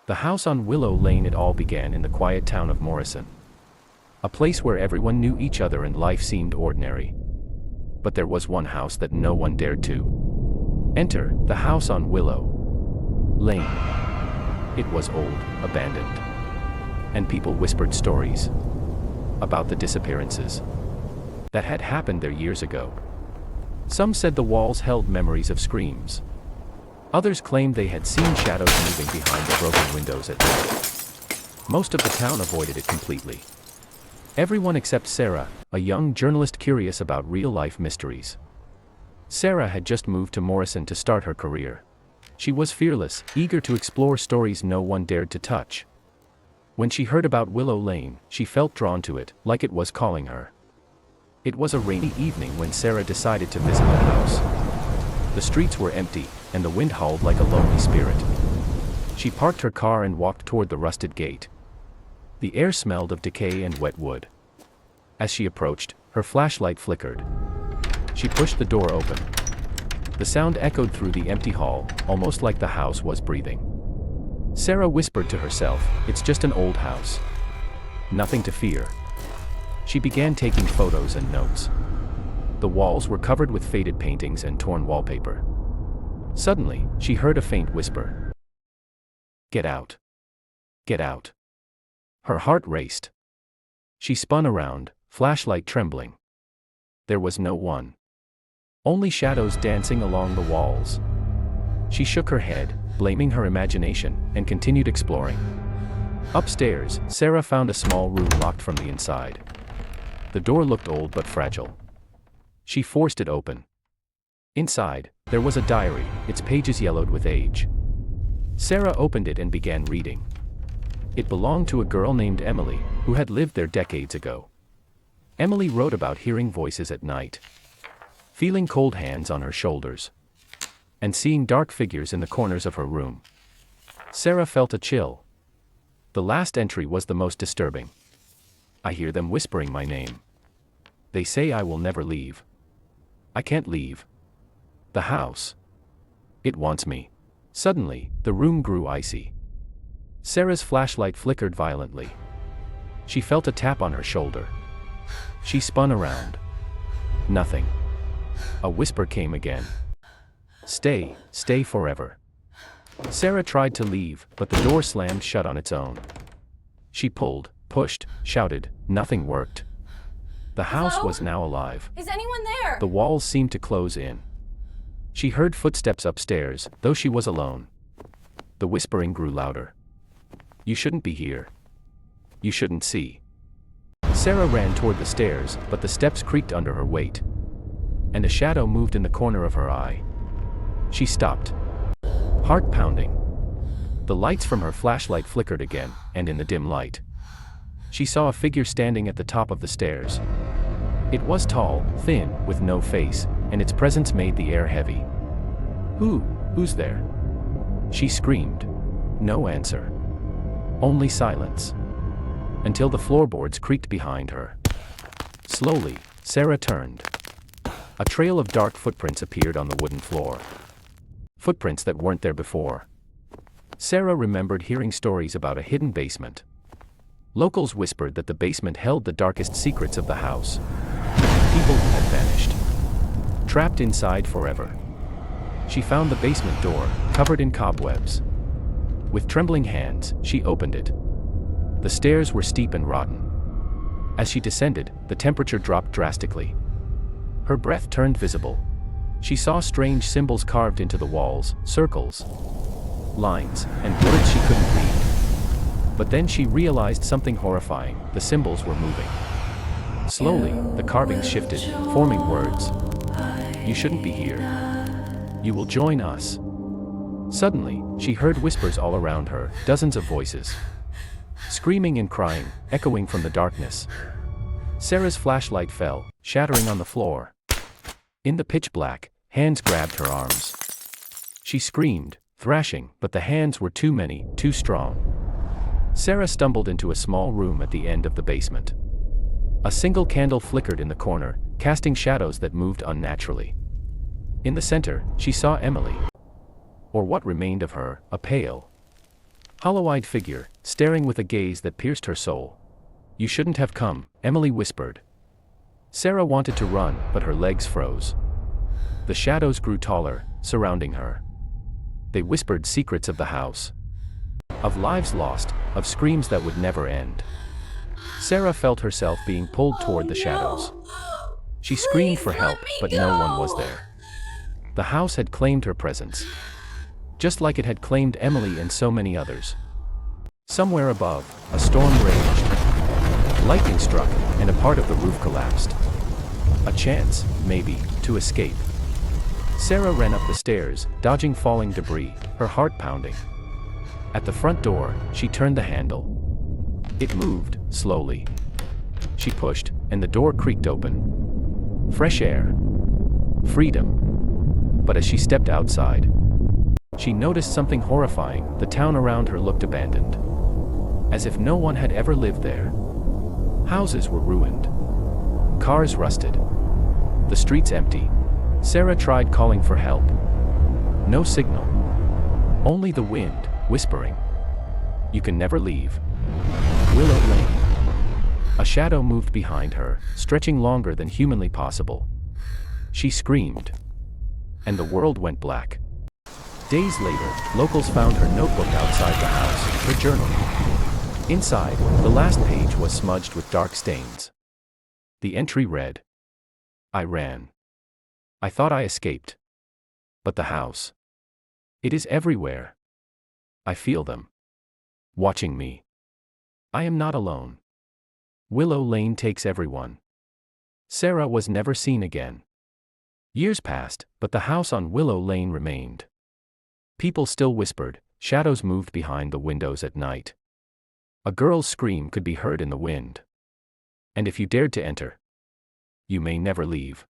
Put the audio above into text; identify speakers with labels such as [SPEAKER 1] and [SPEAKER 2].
[SPEAKER 1] The house on Willow Lane. It all began in the quiet town of Morrison. A place where everyone knew each other and life seemed ordinary. But there was one house that no one dared to enter, the house on Willow Lane. It was old, abandoned. And people whispered stories about the disappearances that had happened there years ago. Some said the walls held memories of screams. Others claimed they had seen shadows moving behind the broken windows at night. Most of the town avoided it completely. Everyone except Sara, a young journalist curious about real-life mysteries. Sara had just moved to Morrison to start her career. She was fearless, eager to explore stories no one dared to touch. When she heard about Willow Lane, she felt drawn to it, like it was calling her. It was a rainy evening when Sara decided to visit the house. The streets were empty, and the wind howled like a lonely spirit. She parked her car and walked toward the rusted gate. The air smelled of decay and wet wood. As she approached, her flashlight flickered. She pushed the door open. The sound echoed through the empty hall, almost like the house was breathing. Sara whispered to herself, "It's just an old house. Nothing to fear." She began taking photos and notes. The walls were covered with faded paintings and torn wallpaper. Suddenly, she heard a faint whisper. "Get out. Get out." Her heart raced. She spun around, flashlight trembling. There was no one. Only shadows dancing along the walls. She shook her head, blaming her imagination, and continued exploring. Upstairs, Sara found a small room locked from the inside. The door looked old but fragile. She forced it open. Inside, there was a diary, its pages yellowed with age. Sara opened it and began reading. It belonged to a girl named Emily, who had lived there decades ago. Emily wrote about hearing voices at night, feeling cold hands on her shoulders, and seeing dark figures in the corners of her room. Sara felt a chill. The last entry was the most disturbing. "I hear them whispering my name. They say I will never leave. I can't leave. The house. It wants me." Suddenly, the room grew icy. Sara's flashlight flickered violently. She felt a tap on her shoulder. She spun around. Nothing. A whisper came again. "Stay, stay forever." Sara tried to leave, but the door slammed shut on its own. She pulled, pushed, shouted, nothing worked. The house
[SPEAKER 2] Hello?
[SPEAKER 1] was now alive.
[SPEAKER 2] Is anyone there?
[SPEAKER 1] The walls seemed to close in. She heard footsteps upstairs, though she was alone. The whispering grew louder. "You shouldn't be here. You shouldn't see." Sara ran toward the stairs, but the steps creaked under her weight. And a shadow moved in the corner of her eye. She stopped. Heart pounding. The lights from her flashlight flickered again, and in the dim light, she saw a figure standing at the top of the stairs. It was tall, thin, with no face, and its presence made the air heavy. Who's there?" she screamed. No answer. Only silence. Until the floorboards creaked behind her. Slowly, Sara turned. A trail of dark footprints appeared on the wooden floor. Footprints that weren't there before. Sara remembered hearing stories about a hidden basement. Locals whispered that the basement held the darkest secrets of the house. People who had vanished. Trapped inside forever. She found the basement door, covered in cobwebs. With trembling hands, she opened it. The stairs were steep and rotten. As she descended, the temperature dropped drastically. Her breath turned visible. She saw strange symbols carved into the walls, circles, lines, and words she couldn't read. But then she realized something horrifying. The symbols were moving. Slowly, the carvings shifted, forming words. "You shouldn't be here. You will join us." Suddenly, she heard whispers all around her, dozens of voices. Screaming and crying, echoing from the darkness. Sara's flashlight fell, shattering on the floor. In the pitch black, hands grabbed her arms. She screamed, thrashing, but the hands were too many, too strong. Sara stumbled into a small room at the end of the basement. A single candle flickered in the corner, casting shadows that moved unnaturally. In the center, she saw Emily. Or what remained of her, a pale, Hollow-eyed figure, staring with a gaze that pierced her soul. "You shouldn't have come," Emily whispered. Sara wanted to run, but her legs froze. The shadows grew taller, surrounding her. They whispered secrets of the house. Of lives lost, of screams that would never end. Sara felt herself being pulled toward the shadows. She screamed for help, but no one was there. The house had claimed her presence. Just like it had claimed Emily and so many others. Somewhere above, a storm raged. Lightning struck, and a part of the roof collapsed. A chance, maybe, to escape. Sara ran up the stairs, dodging falling debris, her heart pounding. At the front door, she turned the handle. It moved, slowly. She pushed, and the door creaked open. Fresh air. Freedom. But as she stepped outside, she noticed something horrifying. The town around her looked abandoned. As if no one had ever lived there. Houses were ruined. Cars rusted. The streets empty. Sara tried calling for help. No signal. Only the wind, whispering. "You can never leave." Willow Lane. A shadow moved behind her, stretching longer than humanly possible. She screamed. And the world went black. Days later, locals found her notebook outside the house, her journal. Inside, the last page was smudged with dark stains. The entry read, "I ran. I thought I escaped. But the house. It is everywhere. I feel them. Watching me. I am not alone. Willow Lane takes everyone." Sara was never seen again. Years passed, but the house on Willow Lane remained. People still whispered, shadows moved behind the windows at night. A girl's scream could be heard in the wind. And if you dared to enter, you may never leave.